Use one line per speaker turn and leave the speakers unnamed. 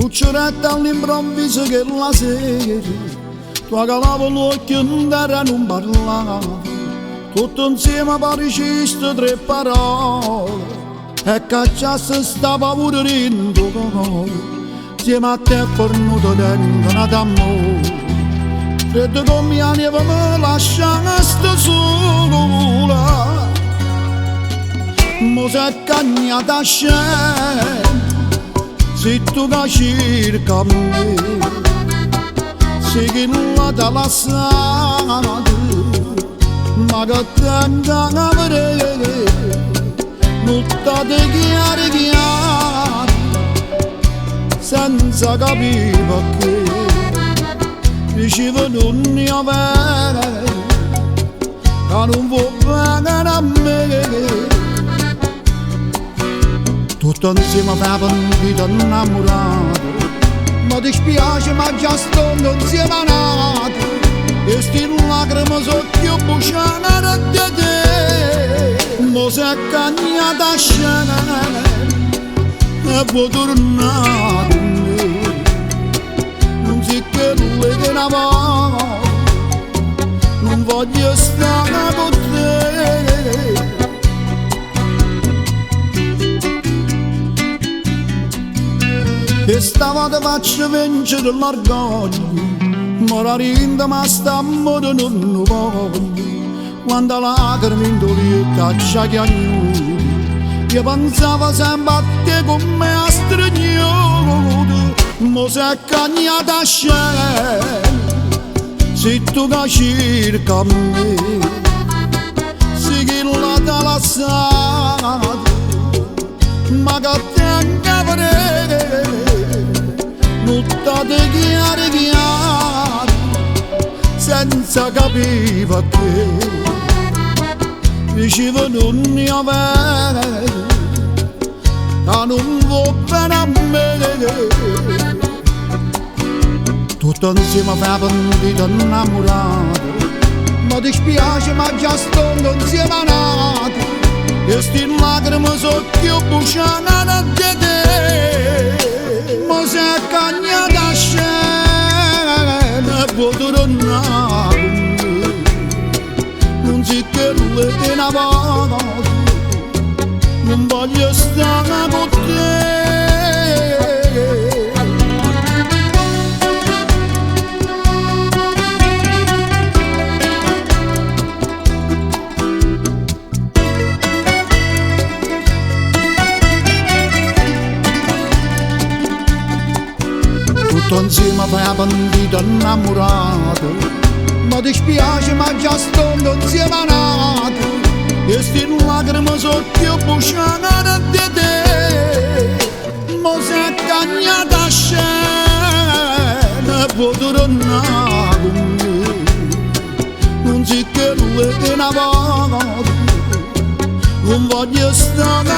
Cuccioletta all'improvviso che la sera tua calava l'occhio in terra non parlava, tutto insieme parecisto tre parole e cacciasse stava pure dentro cuore, insieme a te è fornuto dentro una d'amore, freddo come la neve mi lasciaste sola, mo se cagnata scena se tu che cerca me, se che non ti lasciate, ma che tenga a vedere, non ti chiare, senza capire perché, dicevo non ne avere, che non vuoi bene a me. Tutto insieme per vita innamorato, ma ti spiace ma già sto insieme nato, e sti lacrime sotto buciana di te, mo se è cagnata scena e vuoi tornare con me, non si che lui che ne va, non voglio stare con te. E stavolta faccio vincere l'orgoglio, ma rinda ma stammo di non lo voglio, quando lacrime in dolietta ci chiagnolo, io pensavo sempre a te come a strignuto, ma se è cagnata scena, se tu che cerca me, se chi la ti lasciate, ma che tenga a vedere, non ti chiare, senza capire perché, dicevo non ne avere, che non vuoi bene a me. Tutto insieme per vita innamorato, ma ti spiace ma già sto insieme nato, e sti lacrime sotto buciana di te, ma se è cagnata scena e vuoi tornare con me, non si che lui te ne va, non voglio stare con te. Tutto insieme per vita innamorato, ma ti spiace ma già sto insieme nato, e sti lacrime sotto buciana di te, ma se è cagnata scena e vuoi tornare con me, non si che lui te ne va, non voglio stare